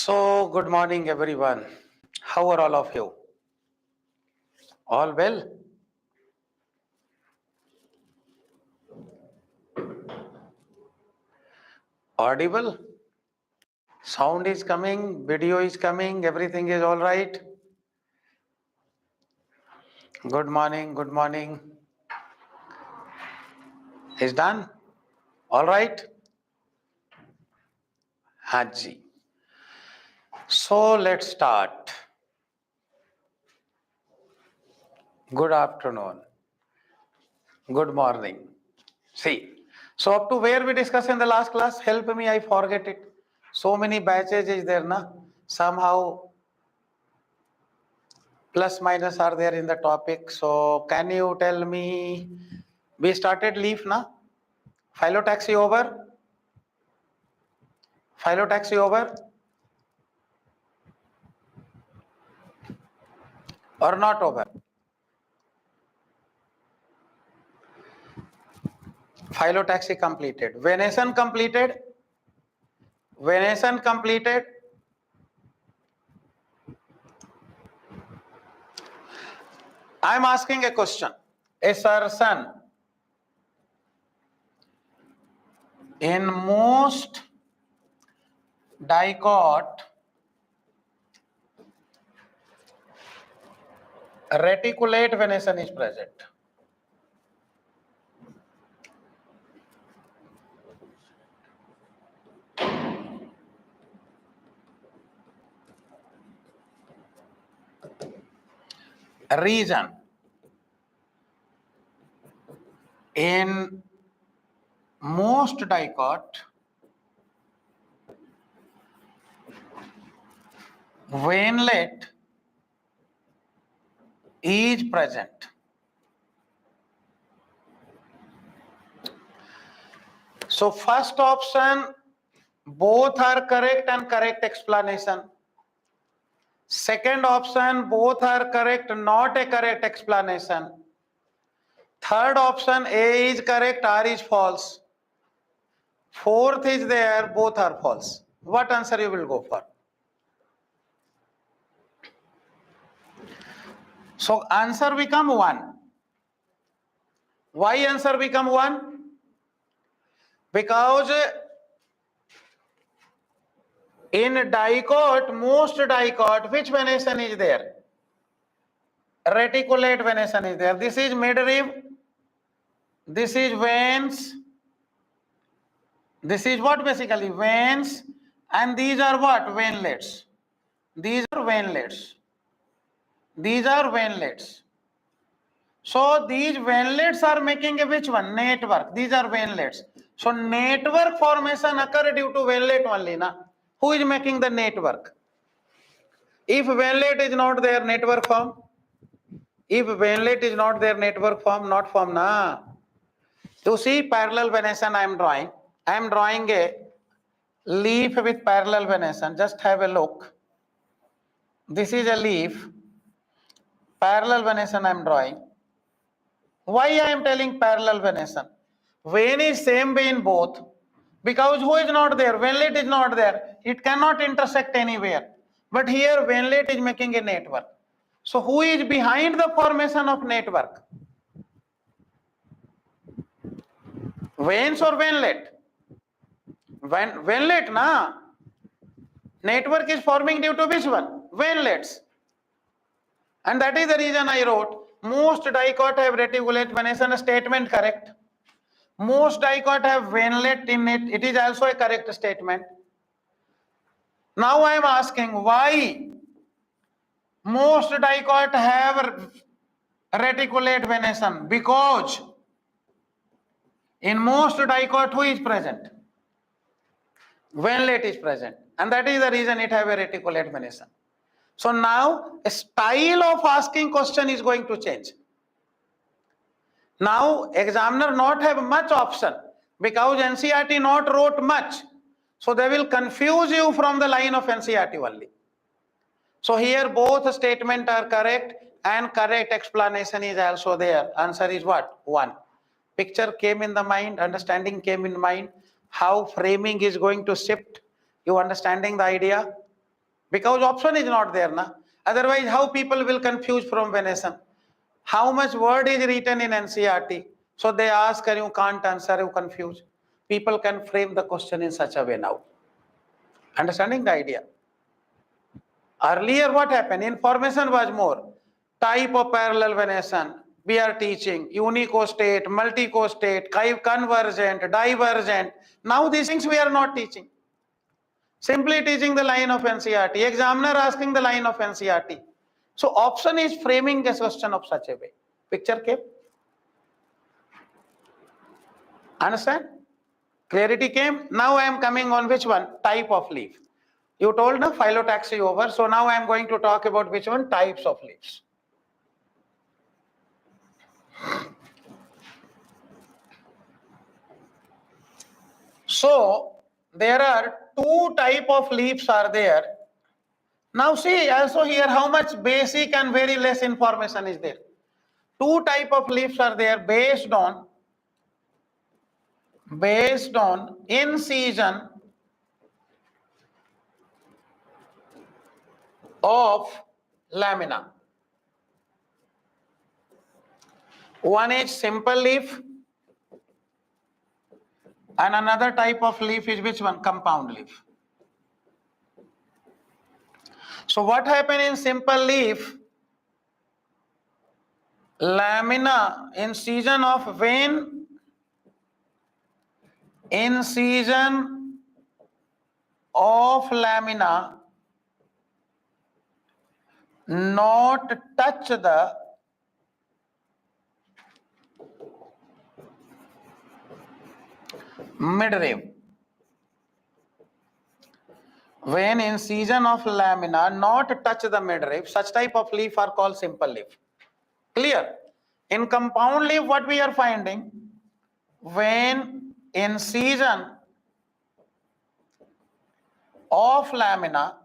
So, good morning, everyone. How are all of you? All well? Audible? Sound is coming, video is coming, everything is all right? Good morning, good morning. Is done? All right? Haji. So, let's start. Good afternoon. Good morning. See, so up to where we discussed in the last class, help me, I forget it. So many batches is there, na? Somehow plus minus are there in the topic. So can you tell me, we started leaf, na? Phyllotaxy over? Phyllotaxy over? Or not over? Phyllotaxy completed. Venation completed? Venation completed? I am asking a question. Assertion. In most dicot reticulate venation is present. Reason. In most dicot veinlet is present. So first option, both are correct and correct explanation. Second option, both are correct, not a correct explanation. Third option, A is correct, R is false. Fourth is there, both are false. What answer you will go for? So answer become 1. Why answer become 1? Because in dicot, most dicot, which venation is there? Reticulate venation is there. This is midrib. This is veins. This is what basically? Veins. And these are what? Veinlets. These are veinlets. These are veinlets. So these veinlets are making a which one? Network. These are veinlets. So network formation occur due to veinlet only. Na? Who is making the network? If veinlet is not there, network form. If veinlet is not there, network form, not form. Na. You see parallel venation I am drawing. I am drawing a leaf with parallel venation. Just have a look. This is a leaf. Parallel venation I am drawing. Why I am telling parallel venation? Vein is same way in both. Because who is not there? Veinlet is not there. It cannot intersect anywhere. But here veinlet is making a network. So who is behind the formation of network? Veins or veinlet? Veinlet, na? Network is forming due to which one? Veinlets. And that is the reason I wrote, most dicot have reticulate venation, statement correct. Most dicot have veinlet in it. It is also a correct statement. Now I am asking why most dicot have reticulate venation? Because in most dicot who is present? Veinlet is present. And that is the reason it have a reticulate venation. So now a style of asking question is going to change. Now examiner not have much option because NCERT not wrote much. So they will confuse you from the line of NCERT only. So here both statements are correct and correct explanation is also there. Answer is what? 1. Picture came in the mind, understanding came in mind. How framing is going to shift. You understanding the idea? Because option is not there, na. Otherwise, how people will confuse from venation? How much word is written in NCERT? So they ask and you can't answer, you confuse. People can frame the question in such a way now. Understanding the idea? Earlier what happened? Information was more. Type of parallel venation. We are teaching unicostate, multicostate, convergent, divergent. Now these things we are not teaching. Simply teaching the line of NCERT. Examiner asking the line of NCERT. So option is framing the question of such a way. Picture came? Understand? Clarity came? Now I am coming on which one? Type of leaf. You told na phyllotaxy over. So now I am going to talk about which one? Types of leaves. So there are two type of leaves are there. Now see also here how much basic and very less information is there. Two type of leaves are there based on in season of lamina. One is simple leaf and another type of leaf is which one? Compound leaf. So what happened in simple leaf? Lamina in season of vein, in season of lamina not touch the midrib. When in season of lamina not touch the midrib, such type of leaf are called simple leaf. Clear? In compound leaf what we are finding? When in season of lamina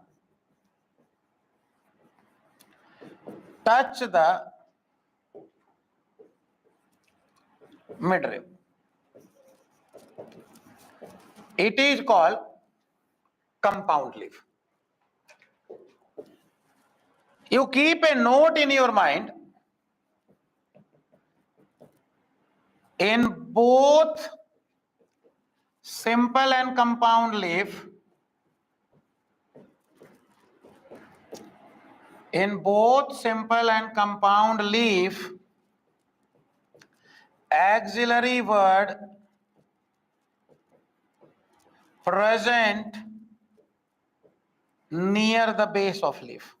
touch the midrib, it is called compound leaf. You keep a note in your mind. In both simple and compound leaf, auxiliary word present near the base of leaf.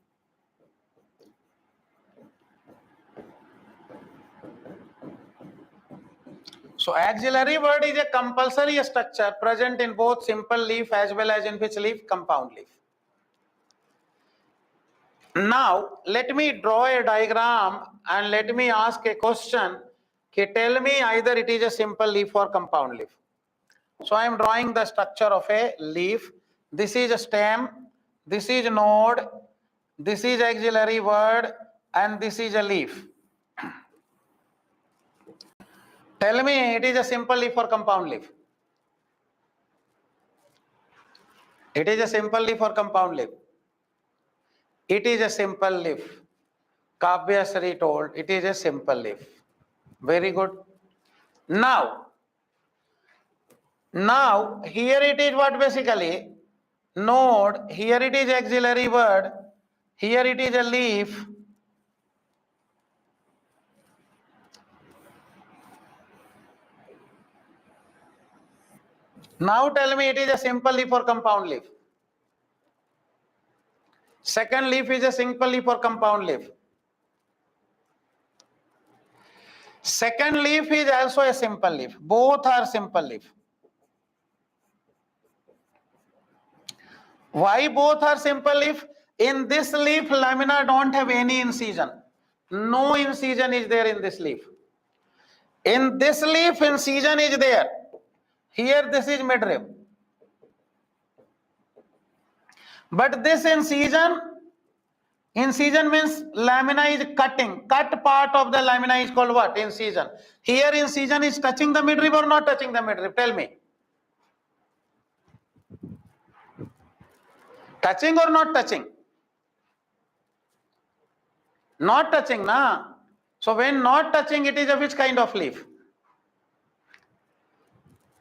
So auxiliary word is a compulsory structure present in both simple leaf as well as in which leaf? Compound leaf. Now let me draw a diagram and let me ask a question. Okay, tell me either it is a simple leaf or compound leaf. So I am drawing the structure of a leaf. This is a stem, this is a node, this is auxiliary word, and this is a leaf. Tell me it is a simple leaf or compound leaf. It is a simple leaf or compound leaf. It is a simple leaf. Kavyasri told it is a simple leaf. Very good. Now here it is what basically? Node, here it is auxiliary word, here it is a leaf. Now tell me it is a simple leaf or compound leaf. Second leaf is a simple leaf or compound leaf. Second leaf is also a simple leaf. Both are simple leaf. Why both are simple leaf? In this leaf, lamina don't have any incision. No incision is there in this leaf. In this leaf, incision is there. Here, this is midrib. But this incision means lamina is cutting. Cut part of the lamina is called what? Incision. Here, incision is touching the midrib or not touching the midrib? Tell me. Touching or not touching? Not touching, na? So when not touching, it is a which kind of leaf?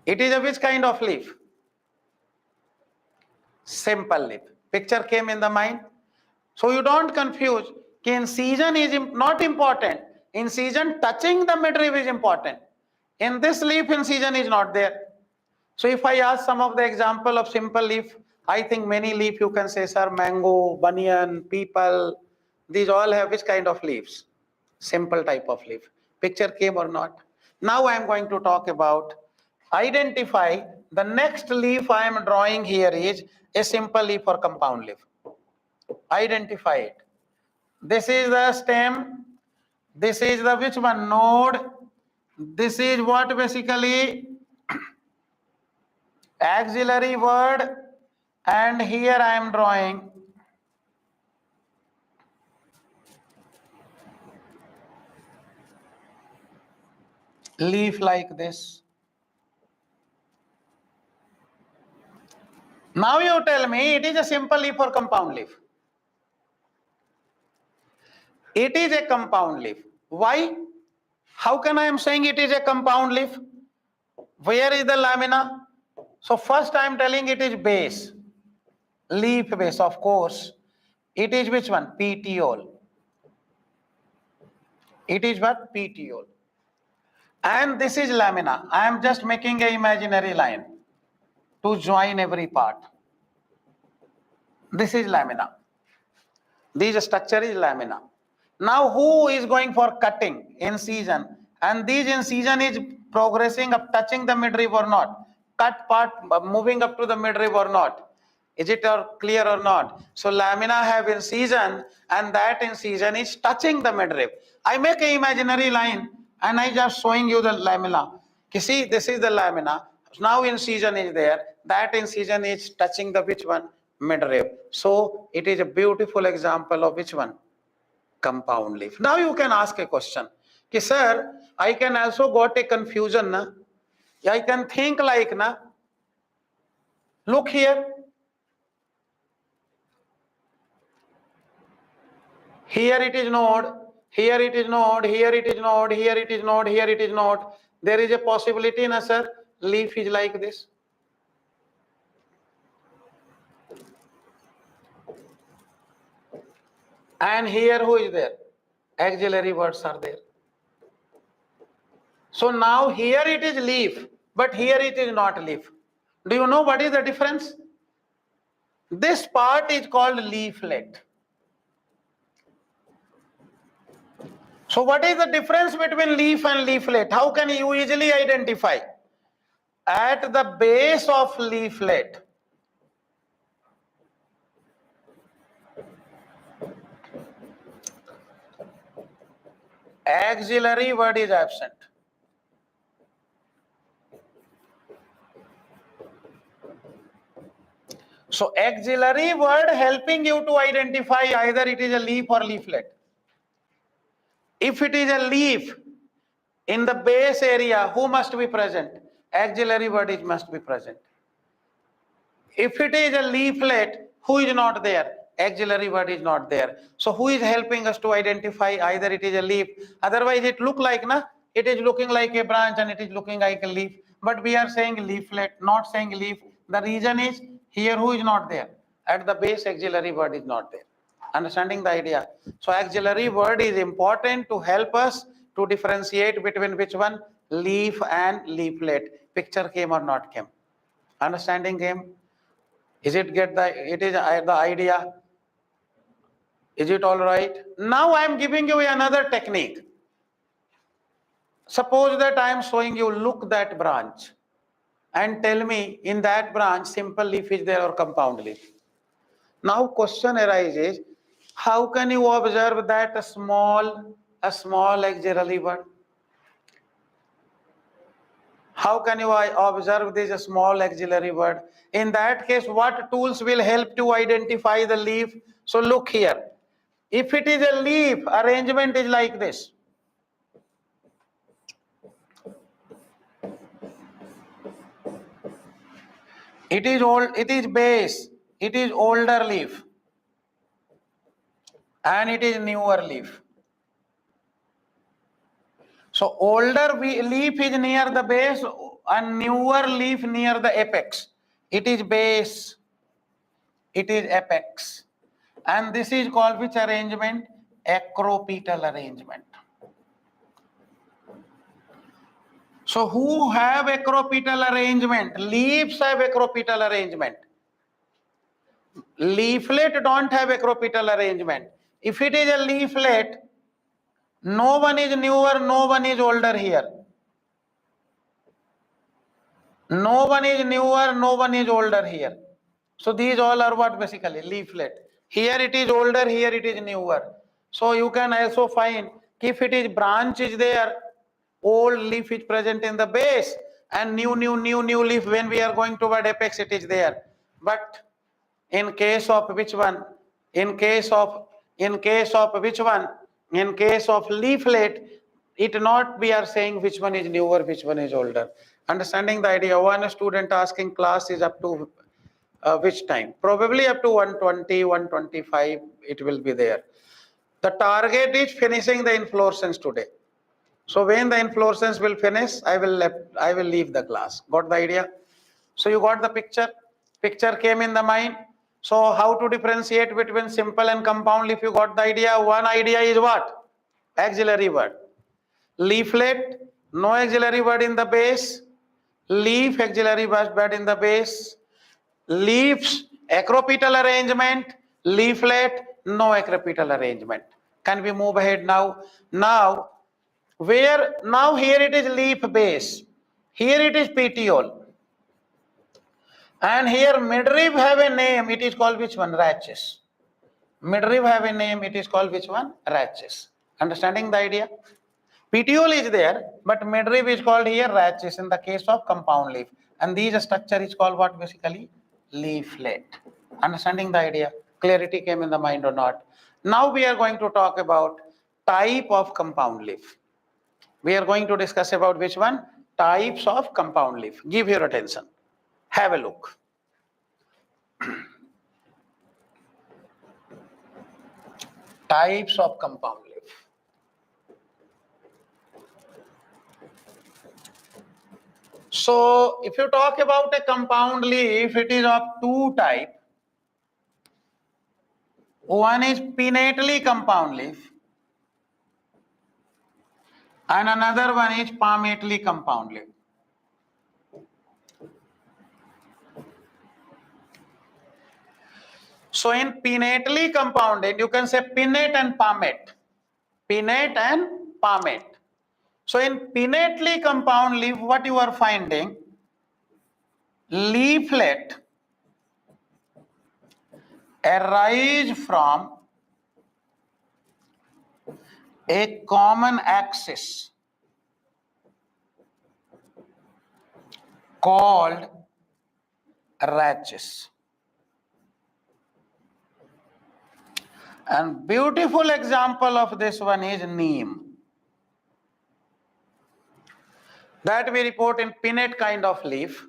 It is a which kind of leaf? Simple leaf. Picture came in the mind. So you don't confuse. Incision is not important. Incision touching the midrib is important. In this leaf, incision is not there. So if I ask some of the example of simple leaf, I think many leaf you can say, sir, mango, banyan, people, these all have which kind of leaves? Simple type of leaf. Picture came or not? Now I am going to talk about identify the next leaf I am drawing here is a simple leaf or compound leaf. Identify it. This is the stem. This is the which one? Node. This is what basically auxiliary word, and here I am drawing leaf like this. Now you tell me, it is a simple leaf or compound leaf? It is a compound leaf. Why? How can I am saying it is a compound leaf? Where is the lamina? So first I am telling it is base. Leaf base, of course. It is which one? petiole. It is what? Petiole. And this is lamina. I am just making an imaginary line to join every part. This is lamina. This structure is lamina. Now who is going for cutting? Incision. And this incision is progressing up, touching the midrib or not? Cut part moving up to the midrib or not? Is it clear or not? So lamina have incision, and that incision is touching the midrib. I make an imaginary line and I just showing you the lamina. You see, this is the lamina. Now incision is there. That incision is touching the which one? Midrib. So it is a beautiful example of which one? Compound leaf. Now you can ask a question. Ki, sir, I can also got a confusion. Na? I can think like, na? Look here. Here it is node. Here it is node. Here it is node. Here it is node. Here it is node. There is a possibility, na, sir? Leaf is like this. And here who is there? Auxiliary words are there. So now here it is leaf, but here it is not leaf. Do you know what is the difference? This part is called leaflet. So what is the difference between leaf and leaflet? How can you easily identify? At the base of leaflet, auxiliary word is absent. So auxiliary word helping you to identify either it is a leaf or leaflet. If it is a leaf, in the base area, who must be present? Auxiliary word is must be present. If it is a leaflet, who is not there? Auxiliary word is not there. So who is helping us to identify either it is a leaf? Otherwise it look like, na? It is looking like a branch and it is looking like a leaf. But we are saying leaflet, not saying leaf. The reason is here who is not there? At the base, auxiliary word is not there. Understanding the idea? So auxiliary word is important to help us to differentiate between which one? Leaf and leaflet. Picture came or not came? Understanding came? Is it get the, it is the idea? Is it all right? Now I am giving you another technique. Suppose that I am showing you, look that branch and tell me in that branch simple leaf is there or compound leaf. Now question arises, how can you observe that a small auxiliary word? How can you observe this small auxiliary word? In that case, what tools will help to identify the leaf? So look here. If it is a leaf, arrangement is like this. It is old, it is base, it is older leaf, and it is newer leaf. So older leaf is near the base and newer leaf near the apex. It is base, it is apex. And this is called which arrangement? Acropetal arrangement. So who have acropetal arrangement? Leaves have acropetal arrangement. Leaflet don't have acropetal arrangement. If it is a leaflet, no one is newer, no one is older here. No one is newer, no one is older here. So these all are what basically? Leaflet. Here it is older, here it is newer. So you can also find if it is branch is there, old leaf is present in the base and new leaf when we are going toward apex it is there. But in case of which one? In case of which one? In case of leaflet, it not we are saying which one is newer, which one is older. Understanding the idea, one student asking class is up to which time? Probably up to 120, 125 it will be there. The target is finishing the inflorescence today. So when the inflorescence will finish, I will leave the class. Got the idea? So you got the picture? Picture came in the mind. So how to differentiate between simple and compound leaf? You got the idea? One idea is what? Auxiliary word. Leaflet, no auxiliary word in the base. Leaf, auxiliary word in the base. Leaves, acropetal arrangement. Leaflet, no acropetal arrangement. Can we move ahead now? Now here it is leaf base. Here it is petiole. And here midrib have a name, it is called which one? Rachis. Midrib have a name, it is called which one? Rachis. Understanding the idea? Petiole is there, but midrib is called here rachis in the case of compound leaf. And this structure is called what basically? Leaflet. Understanding the idea? Clarity came in the mind or not? Now we are going to talk about type of compound leaf. We are going to discuss about which one? Types of compound leaf. Give your attention. Have a look. Types of compound leaf. So if you talk about a compound leaf, it is of two types. One is pinnately compound leaf and another one is palmately compound leaf. So in pinnately compounded, you can say pinnate and palmate. Pinnate and palmate. So in pinnately compound leaf, what you are finding? Leaflet arise from a common axis called rachis. And beautiful example of this one is neem. That we report in pinnate kind of leaf.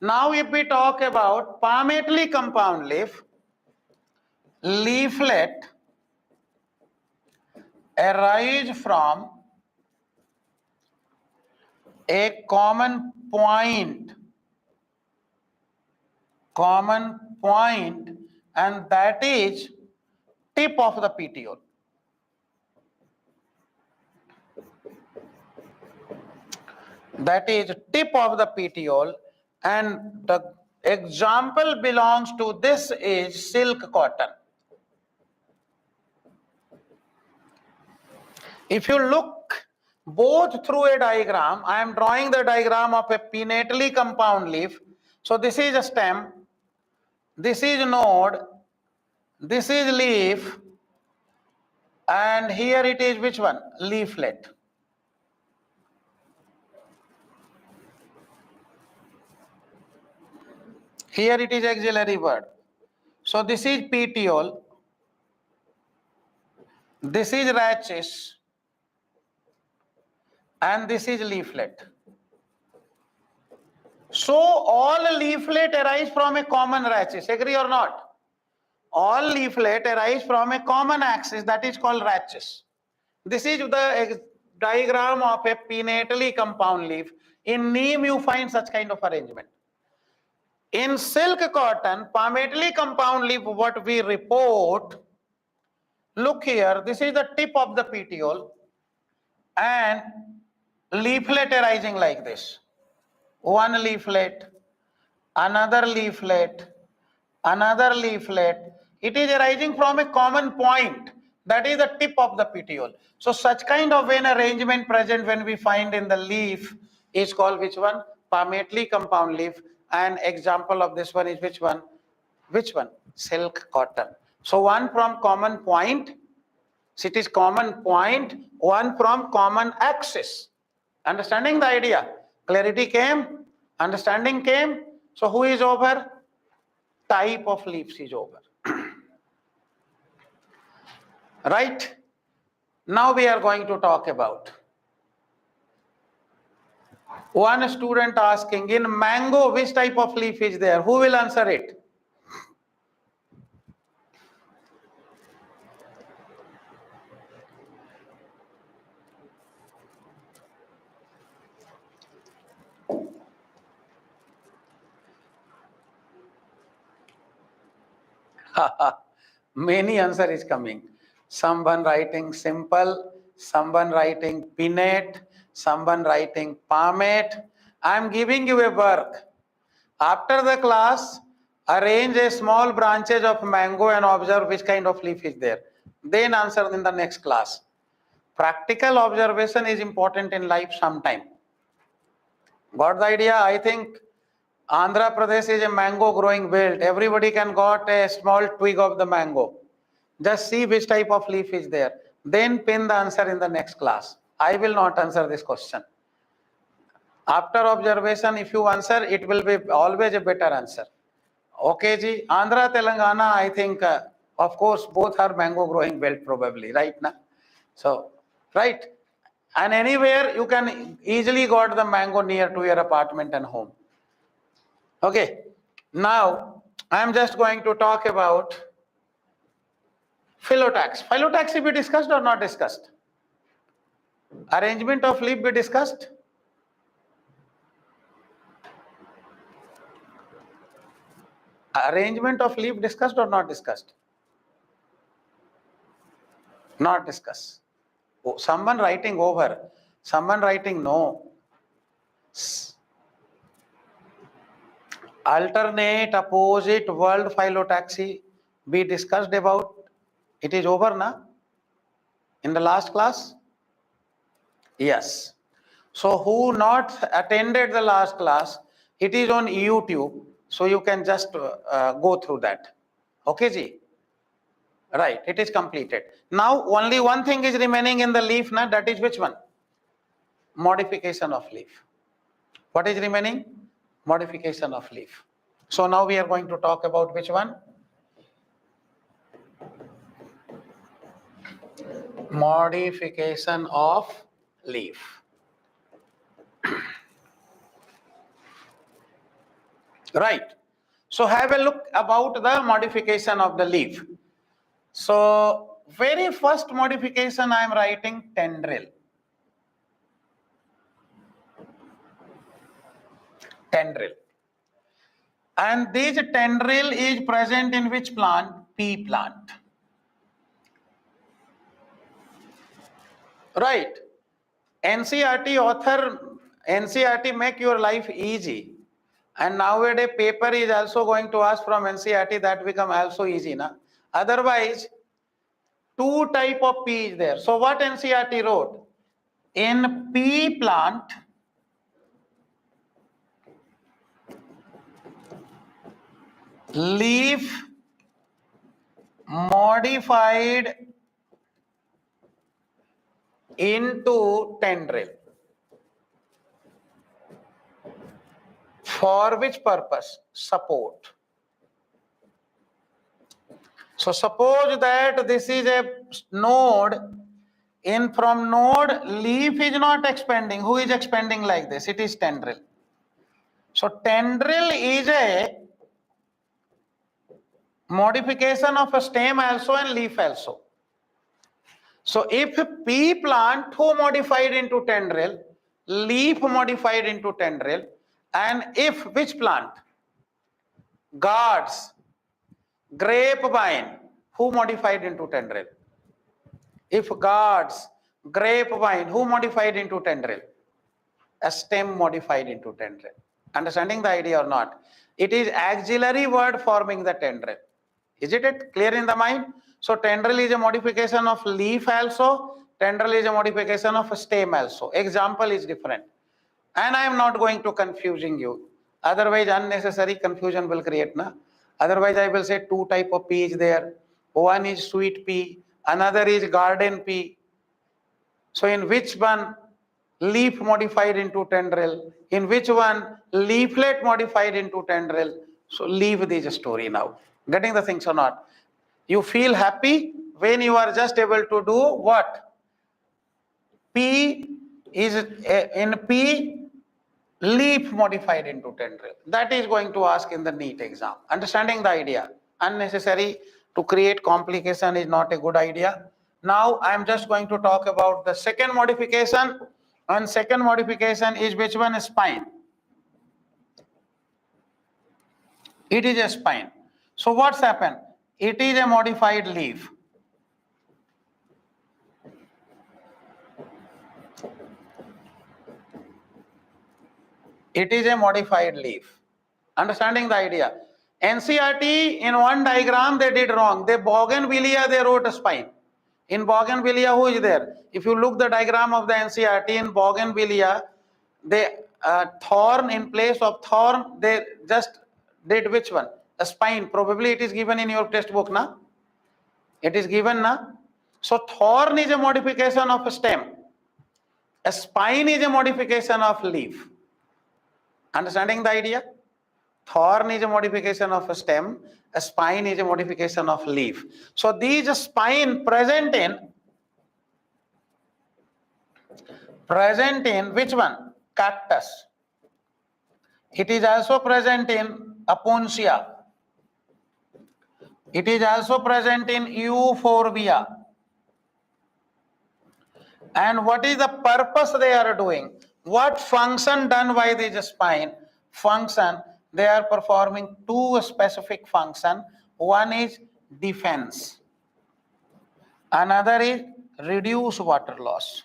Now if we talk about palmately compound leaf, leaflet arise from a common point, and that is tip of the petiole. That is tip of the petiole, and the example belongs to this is silk cotton. If you look both through a diagram, I am drawing the diagram of a pinnately compound leaf. So this is a stem, this is node, this is leaf, and here it is which one? Leaflet. Here it is auxiliary word. So this is petiole, this is rachis, and this is leaflet. So all leaflet arise from a common rachis. Agree or not? All leaflet arise from a common axis that is called rachis. This is the diagram of a pinnately compound leaf. In neem you find such kind of arrangement. In silk cotton, palmately compound leaf, what we report, look here, this is the tip of the petiole and leaflet arising like this. One leaflet, another leaflet, another leaflet. It is arising from a common point, that is the tip of the petiole. So such kind of vein arrangement present when we find in the leaf is called which one? Palmately compound leaf. An example of this one is which one? Which one? Silk cotton. So one from common point, so it is common point, one from common axis. Understanding the idea? Clarity came? Understanding came? So who is over? Type of leaves is over. Right? Now we are going to talk about one student asking, in mango which type of leaf is there? Who will answer it? Many answer is coming. Someone writing simple, someone writing pinnate, someone writing palmate. I am giving you a work. After the class, arrange a small branches of mango and observe which kind of leaf is there. Then answer in the next class. Practical observation is important in life sometime. Got the idea? I think Andhra Pradesh is a mango growing belt. Everybody can got a small twig of the mango. Just see which type of leaf is there. Then pin the answer in the next class. I will not answer this question. After observation, if you answer, it will be always a better answer. Okay, ji. Andhra, Telangana, I think, of course, both are mango growing belt probably, right? Na? So, right. And anywhere you can easily got the mango near to your apartment and home. Okay. Now, I am just going to talk about phyllotax. Phyllotaxy be discussed or not discussed? Arrangement of leaf be discussed? Arrangement of leaf discussed or not discussed? Not discussed. Oh, someone writing over, someone writing no. Alternate, opposite, world phyllotaxy be discussed about. It is over na? In the last class? Yes. So who not attended the last class, it is on YouTube. So you can just go through that. Okay, ji? Right, it is completed. Now only one thing is remaining in the leaf, na? That is which one? Modification of leaf. What is remaining? Modification of leaf. So now we are going to talk about which one? Modification of leaf. Right. So have a look about the modification of the leaf. So very first modification I am writing tendril. Tendril. And this tendril is present in which plant? Pea plant. Right. NCERT author, NCERT make your life easy. And nowadays paper is also going to ask from NCERT, that become also easy. Na? Otherwise, two type of pea is there. So what NCERT wrote? In pea plant, leaf modified into tendril. For which purpose? Support. So suppose that this is a node. In from node, leaf is not expanding. Who is expanding like this? It is tendril. So tendril is a modification of a stem also and leaf also. So if pea plant, who modified into tendril, leaf modified into tendril, and if which plant? Gourds, grapevine, who modified into tendril? If gourds, grapevine, who modified into tendril? A stem modified into tendril. Understanding the idea or not? It is axillary word forming the tendril. Is it clear in the mind? So tendril is a modification of leaf also. Tendril is a modification of stem also. Example is different. And I am not going to confusing you. Otherwise unnecessary confusion will create. Na? Otherwise I will say two type of pea is there. One is sweet pea. Another is garden pea. So in which one leaf modified into tendril? In which one leaflet modified into tendril? So leave this story now. Getting the things or not? You feel happy when you are just able to do what? P is in P leaf modified into tendril. That is going to ask in the NEET exam. Understanding the idea? Unnecessary to create complication is not a good idea. Now I am just going to talk about the second modification. And second modification is which one? Spine. It is a spine. So what's happened? It is a modified leaf. It is a modified leaf. Understanding the idea? NCERT in one diagram they did wrong. They bougainvillea they wrote a spine. In bougainvillea who is there? If you look the diagram of the NCERT in bougainvillea, they thorn in place of thorn they just did which one? A spine. Probably it is given in your textbook, na? It is given, na? So thorn is a modification of a stem. A spine is a modification of leaf. Understanding the idea? Thorn is a modification of a stem, a spine is a modification of leaf. So these spine present in which one? Cactus. It is also present in Aponcia. It is also present in Euphorbia. And what is the purpose they are doing? What function done by this spine? Function, they are performing two specific function. One is defense. Another is reduce water loss.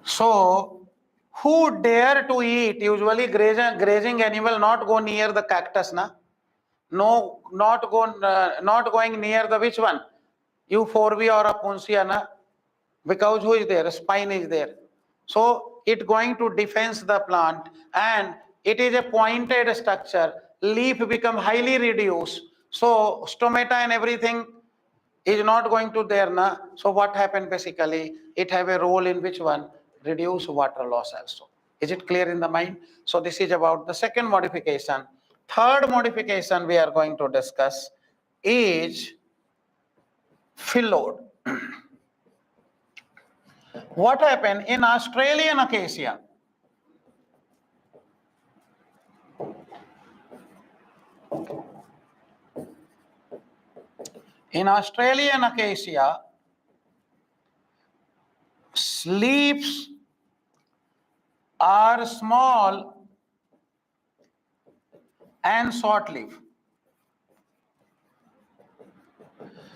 So, who dare to eat? Usually grazing animal not go near the cactus, na? No, not going near the which one? Euphorbia or Aponcia, na? Because who is there? Spine is there. So it going to defense the plant, and it is a pointed structure. Leaf become highly reduced. So stomata and everything is not going to there, na? So what happened basically? It have a role in which one? Reduce water loss also. Is it clear in the mind? So this is about the second modification. Third modification we are going to discuss is phyllodes. What happened in Australian acacia? In Australian acacia, leaves are small and short leaf.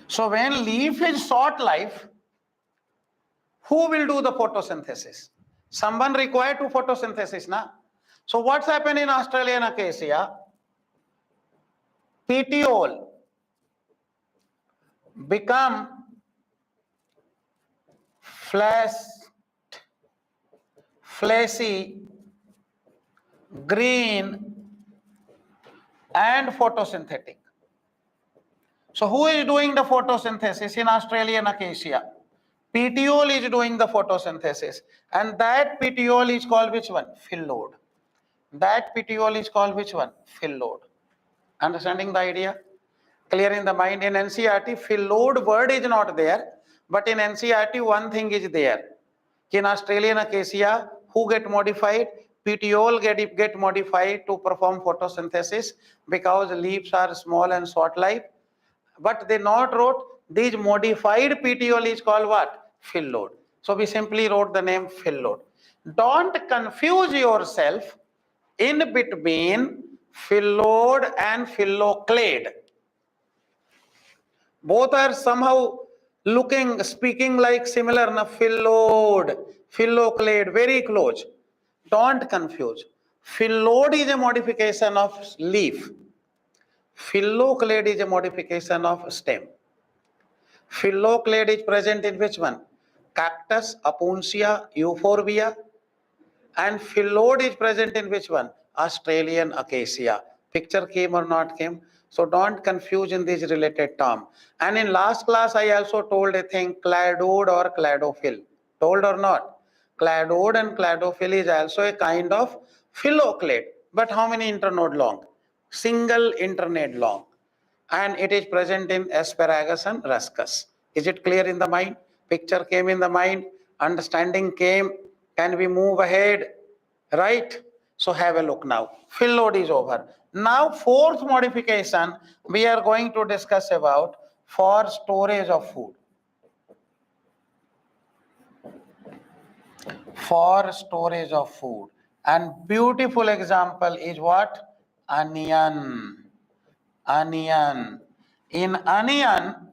So when leaf is short life, who will do the photosynthesis? Someone required to photosynthesis, na? So what's happened in Australian acacia? Petiole become fleshy, green and photosynthetic. So who is doing the photosynthesis in Australian acacia? Petiole is doing the photosynthesis, and that petiole is called which one? Phyllodes. That petiole is called which one? Phyllodes. Understanding the idea? Clear in the mind? In NCERT, phyllodes word is not there, but in NCERT one thing is there. In Australian acacia, who get modified? Petiole get modified to perform photosynthesis because leaves are small and short life. but they not wrote these modified petiole is called what? Fill load. So we simply wrote the name fill load. Don't confuse yourself in between fill load and phyllocyclade. Both are somehow looking, speaking like similar, na fill load, phyllocyclade, very close. Don't confuse. Fill load is a modification of leaf. Phyllocyclade is a modification of stem. Phyllocyclade is present in which one? Cactus, Apuntia, Euphorbia. And phylloid is present in which one? Australian acacia. Picture came or not came? So don't confuse in these related term. And in last class, I also told a thing, cladode or cladophil. Told or not? Cladode and cladophil is also a kind of phyllocyclade. But how many internode long? Single internode long. And it is present in asparagus and ruscus. Is it clear in the mind? Picture came in the mind, understanding came. Can we move ahead? Right? So have a look now. Fill load is over. Now fourth modification we are going to discuss about for storage of food. For storage of food. And beautiful example is what? Onion. Onion. In onion,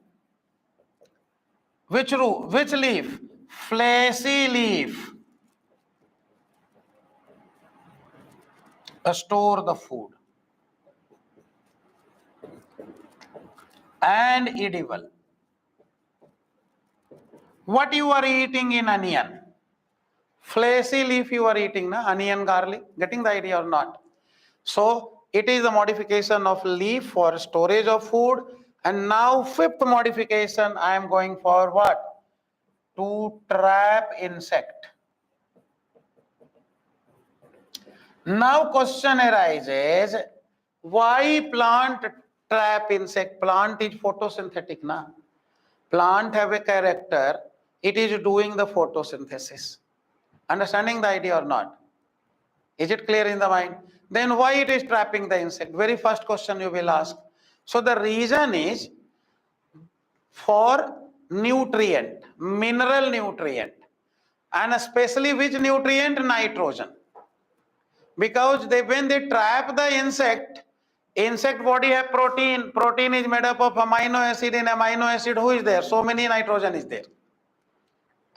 which root? Which leaf? Fleshy leaf. Store the food. And edible. What you are eating in onion? Fleshy leaf you are eating, na? Onion, garlic. Getting the idea or not? So it is a modification of leaf for storage of food. And now fifth modification I am going for what? To trap insect. Now question arises, why plant trap insect? Plant is photosynthetic, na? Plant have a character, it is doing the photosynthesis. Understanding the idea or not? Is it clear in the mind? Then why it is trapping the insect? Very first question you will ask. So the reason is for nutrient, mineral nutrient, and especially which nutrient? Nitrogen. Because when they trap the insect, insect body have protein. Protein is made up of amino acid. In amino acid, who is there? So many nitrogen is there.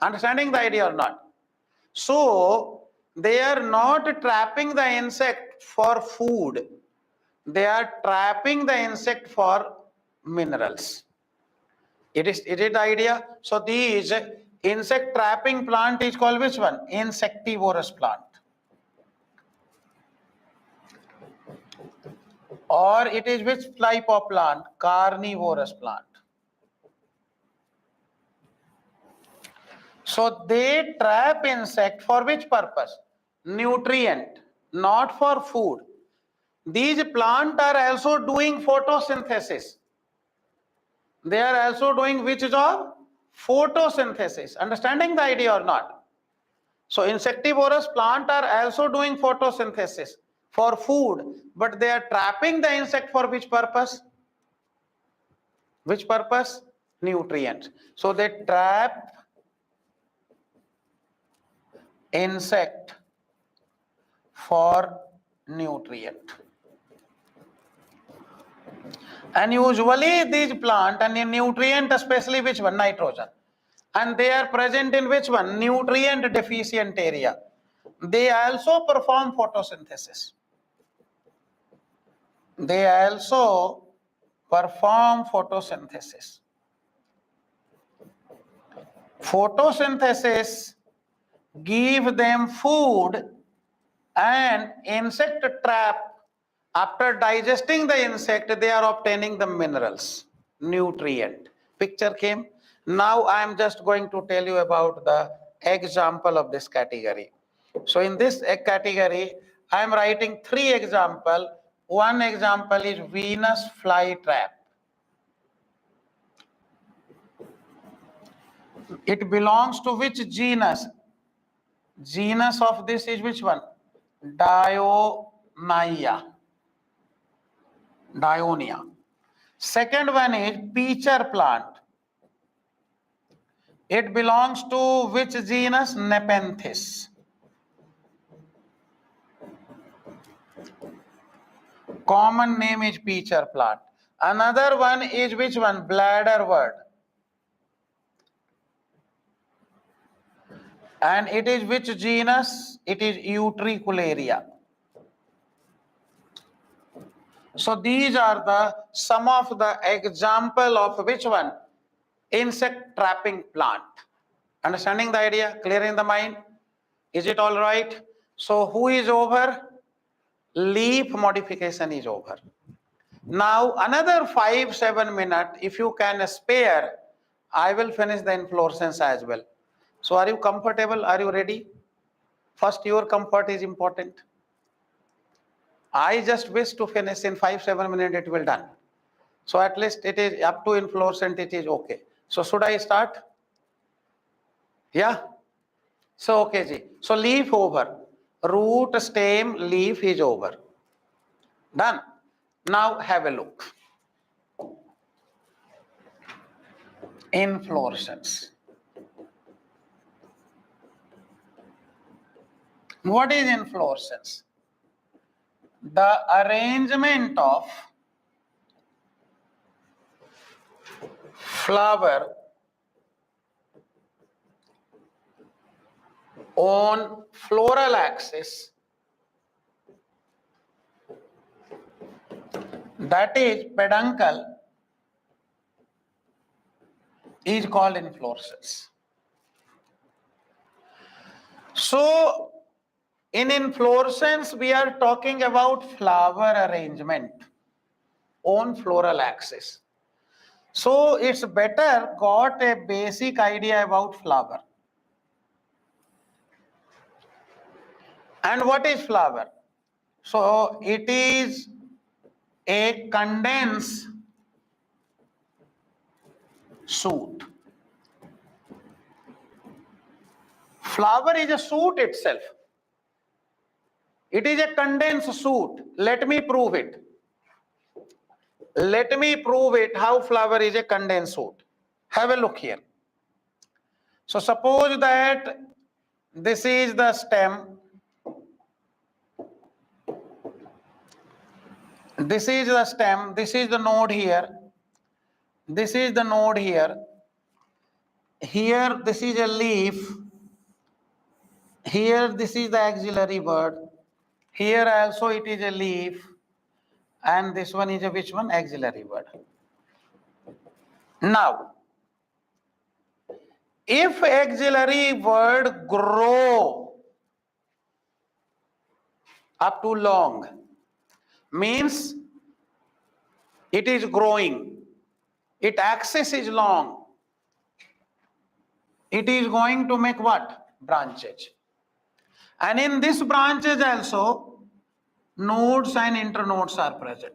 Understanding the idea or not? So they are not trapping the insect for food. They are trapping the insect for minerals. Is it the idea? So these insect trapping plant is called which one? Insectivorous plant. Or it is which type of plant? Carnivorous plant. So they trap insect for which purpose? Nutrient, not for food. These plants are also doing photosynthesis. They are also doing which job? Photosynthesis. Understanding the idea or not? So insectivorous plants are also doing photosynthesis for food, but they are trapping the insect for which purpose? Which purpose? Nutrients. So they trap insect for nutrient. And usually these plant and in nutrient, especially which one? Nitrogen. And they are present in which one? Nutrient deficient area. They also perform photosynthesis. They also perform photosynthesis. Photosynthesis give them food, and insect trap. After digesting the insect, they are obtaining the minerals, nutrient. Picture came. Now I am just going to tell you about the example of this category. So in this category, I am writing three examples. One example is Venus flytrap. It belongs to which genus? Genus of this is which one? Dionaea. Second one is pitcher plant. It belongs to which genus? Nepenthes. Common name is pitcher plant. Another one is which one? Bladderwort. And it is which genus? It is Utricularia. So these are the some of the example of which one? Insect trapping plant. Understanding the idea? Clear in the mind? Is it all right? So who is over? Leaf modification is over. Now another 5-7 minutes, if you can spare, I will finish the inflorescence as well. So are you comfortable? Are you ready? First, your comfort is important. I just wish to finish in 5-7 minutes, it will done. So at least it is up to inflorescence, it is okay. So should I start? Yeah? So okay, ji. So leaf over. Root, stem, leaf is over. Done. Now have a look. Inflorescence. What is inflorescence? The arrangement of flower on floral axis, that is peduncle, is called inflorescence. So in inflorescence we are talking about flower arrangement on floral axis. So it's better got a basic idea about flower. And what is flower? So it is a condensed shoot. Flower is a shoot itself. It is a condensed shoot. Let me prove it. Let me prove it how flower is a condensed shoot. Have a look here. So suppose that this is the stem. This is the stem. This is the node here. This is the node here. Here this is a leaf. Here this is the axillary bud. Here also it is a leaf. And this one is a which one? Axillary bud. Now, if axillary bud grow up to long, means it is growing, its axis is long, it is going to make what? Branches. And in this branches also, nodes and internodes are present.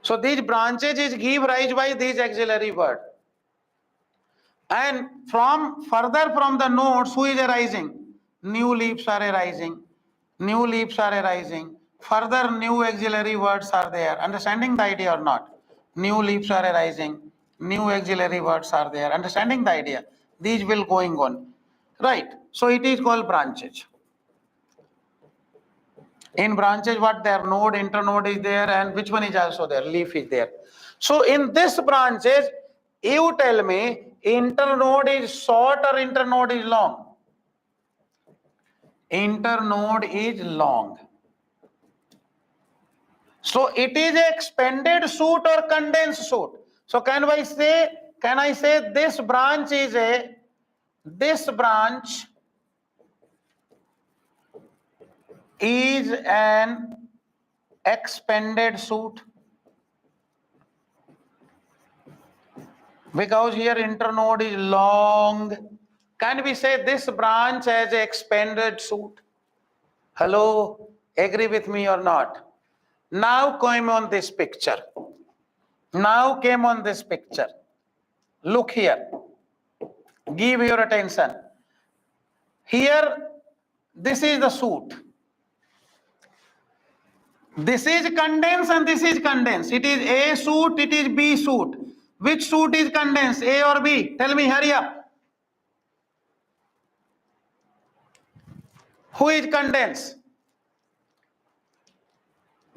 So these branches is give rise by these axillary bud. And further from the nodes, who is arising? New leaves are arising. New leaves are arising. Further new auxiliary words are there. Understanding the idea or not? New leaves are arising. New auxiliary words are there. Understanding the idea? These will going on. Right. So it is called branches. In branches, what there? Node, internode is there, and which one is also there? Leaf is there. So in this branches, you tell me, internode is short or internode is long? Internode is long. So it is a expanded shoot or condensed shoot. So can I say this branch is an expanded shoot? Because here internode is long. Can we say this branch has an expanded shoot? Hello, agree with me or not? Now came on this picture. Look here. Give your attention. Here, this is the shoot. This is condensed and this is condensed. It is A shoot, it is B shoot. Which shoot is condensed, A or B? Tell me, hurry up. Who is condensed?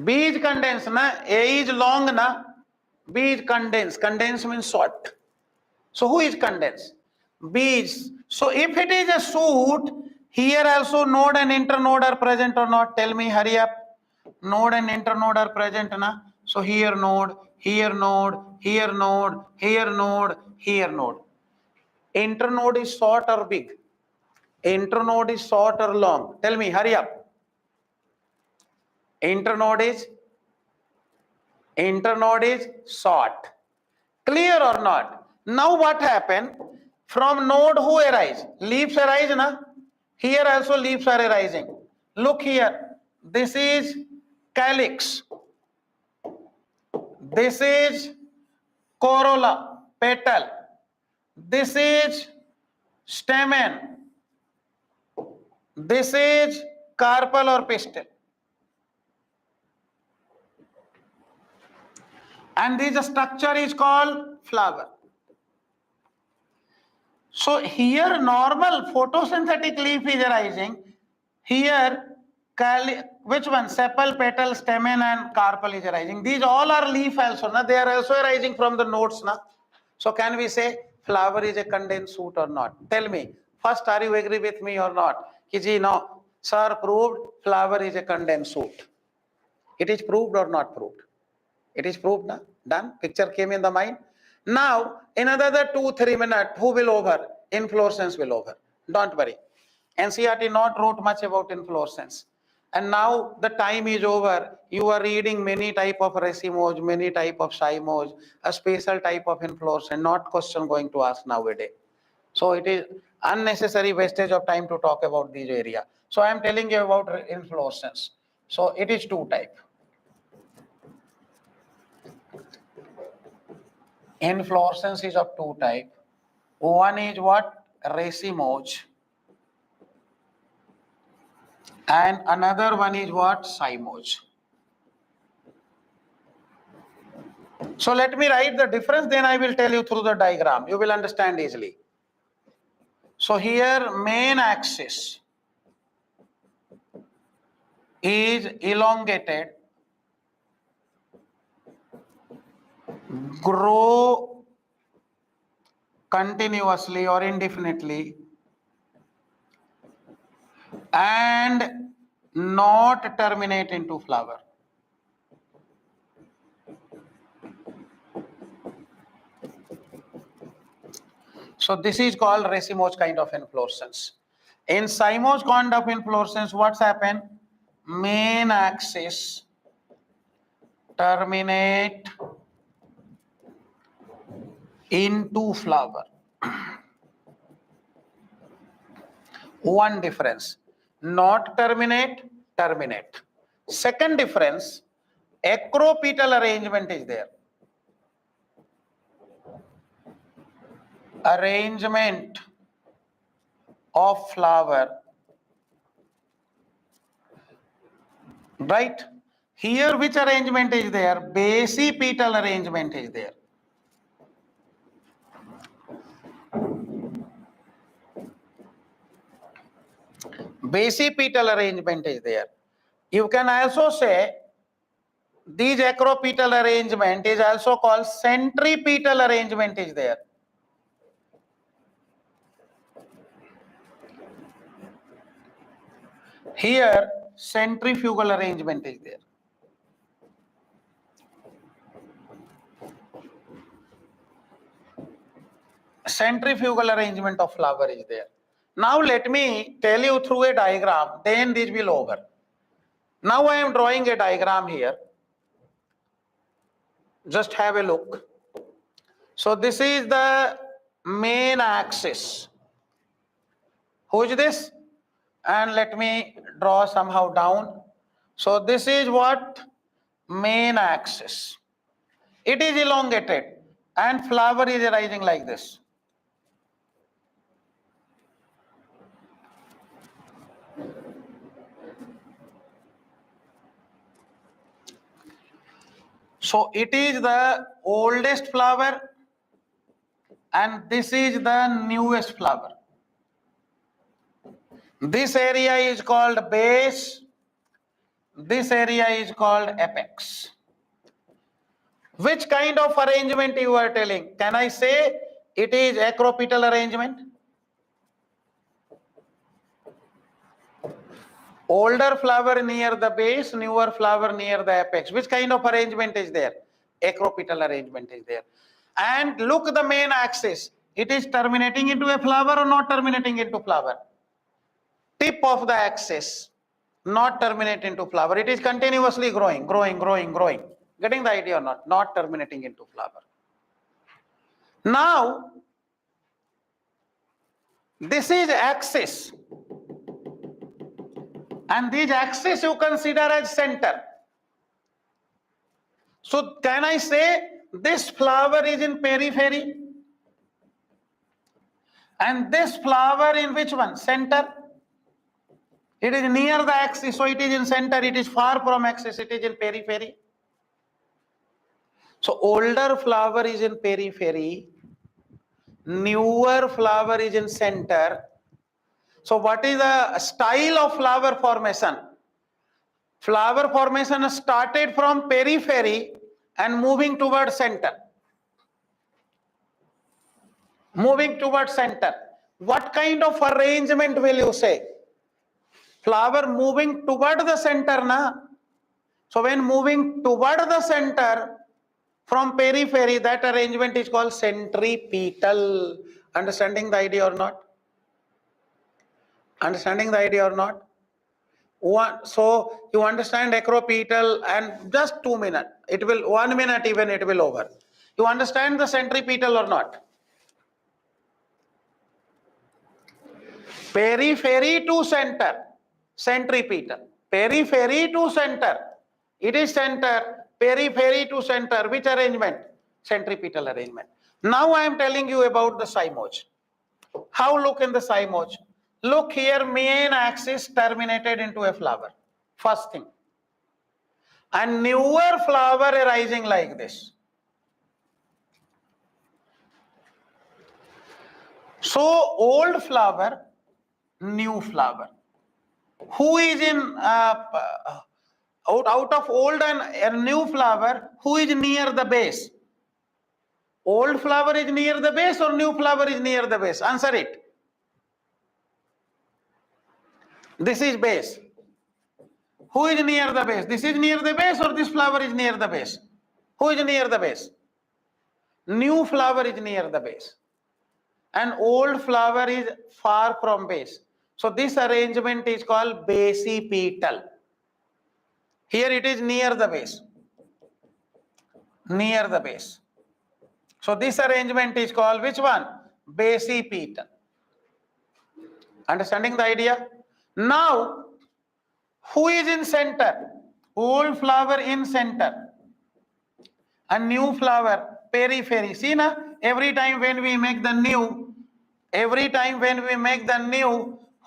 B is condensed, na? A is long, na? B is condensed. Condensed means short. So who is condensed? B is. So if it is a shoot, here also node and internode are present or not? Tell me, hurry up. Node and internode are present, na? So here node, here node, here node, here node, here node. Internode is short or big? Internode is short or long? Tell me, hurry up. Internode is short. Clear or not? Now what happened? From node who arise? Leaves arise, na? Here also leaves are arising. Look here. This is calyx. This is corolla, petal. This is stamen. This is carpel or pistil. And this structure is called flower. So here normal photosynthetic leaf is arising. Here which one? Sepal, petal, stamen and carpel is arising. These all are leaf also. Na? They are also arising from the nodes. Na? So can we say flower is a condensed shoot or not? Tell me. First, are you agree with me or not? Ki no, sir proved flower is a condensed shoot. It is proved or not proved? It is proved, na? Done. Picture came in the mind. Now, in another 2-3 minutes, who will over? Inflorescence will over. Don't worry. NCERT not wrote much about inflorescence. And now the time is over. You are reading many type of racemose, many type of cymose, a special type of inflorescence, not question going to ask nowadays. So it is unnecessary wastage of time to talk about these area. So I am telling you about inflorescence. So it is two type. Inflorescence is of two type. One is what? Racemose. And another one is what? Cymose. So let me write the difference, then I will tell you through the diagram. You will understand easily. So here main axis is elongated, grow continuously or indefinitely, and not terminate into flower. So this is called racemose kind of inflorescence. In cymose kind of inflorescence, what's happened? Main axis terminate into flower. One difference. Not terminate, terminate. Second difference, acropetal arrangement is there. Arrangement of flower. Right? Here which arrangement is there? Basipetal arrangement is there. Basipetal arrangement is there. You can also say these acropetal arrangement is also called centripetal arrangement is there. Here centrifugal arrangement is there. Centrifugal arrangement of flower is there. Now let me tell you through a diagram, then this will over. Now I am drawing a diagram here. Just have a look. So this is the main axis. Who is this? And let me draw somehow down. So this is what? Main axis. It is elongated and flower is arising like this. So it is the oldest flower and this is the newest flower. This area is called base. This area is called apex. Which kind of arrangement you are telling? Can I say it is acropetal arrangement? Older flower near the base, newer flower near the apex. Which kind of arrangement is there? Acropetal arrangement is there. And look the main axis. It is terminating into a flower or not terminating into flower? Tip of the axis, not terminate into flower. It is continuously growing. Getting the idea or not? Not terminating into flower. Now, this is axis. And this axis you consider as center. So can I say this flower is in periphery? And this flower in which one? Center. It is near the axis, so it is in center. It is far from axis, it is in periphery. So older flower is in periphery. Newer flower is in center. So what is the style of flower formation? Flower formation started from periphery and moving towards center. Moving towards center. What kind of arrangement will you say? Flower moving toward the center, na? So when moving toward the center from periphery, that arrangement is called centripetal. Understanding the idea or not? Understanding the idea or not? So you understand acropetal and just 2 minutes. It will 1 minute even it will over. You understand the centripetal or not? Periphery to center, centripetal. Periphery to center. It is center, periphery to center. Which arrangement? Centripetal arrangement. Now I am telling you about the cymose. How look in the cymose? Look here, main axis terminated into a flower. First thing. And newer flower arising like this. So old flower, new flower. Who is in out of old and new flower, who is near the base? Old flower is near the base or new flower is near the base? Answer it. This is base. Who is near the base? This is near the base or this flower is near the base? Who is near the base? New flower is near the base. And old flower is far from base. So this arrangement is called basipetal. Here it is near the base. Near the base. So this arrangement is called which one? Basipetal. Understanding the idea? Now, who is in center? Old flower in center. And new flower periphery. See na? Every time when we make the new,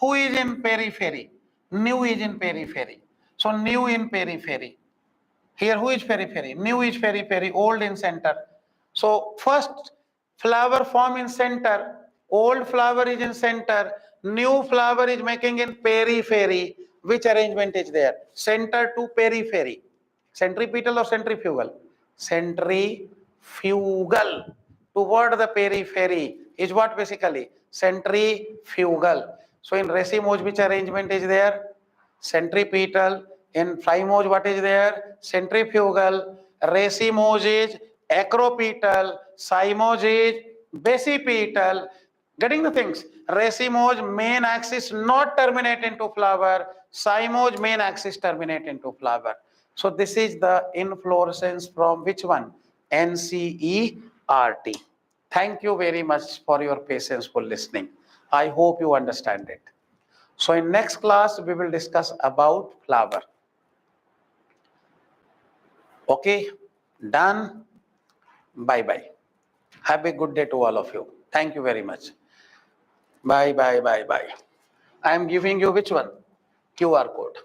who is in periphery? New is in periphery. So new in periphery. Here who is periphery? New is periphery, old in center. So first flower form in center, old flower is in center, new flower is making in periphery. Which arrangement is there? Center to periphery. Centripetal or centrifugal? Centrifugal. Toward the periphery is what basically? Centrifugal. So in racemose which arrangement is there? Centripetal. In plymose what is there? Centrifugal. Racemose is acropetal. Cymose is basipetal. Getting the things? Racemose main axis not terminate into flower. Cymose main axis terminate into flower. So this is the inflorescence from which one? NCERT. Thank you very much for your patience for listening. I hope you understand it. So in next class, we will discuss about flower. Okay, done. Bye-bye. Have a good day to all of you. Thank you very much. Bye. I am giving you which one? QR code.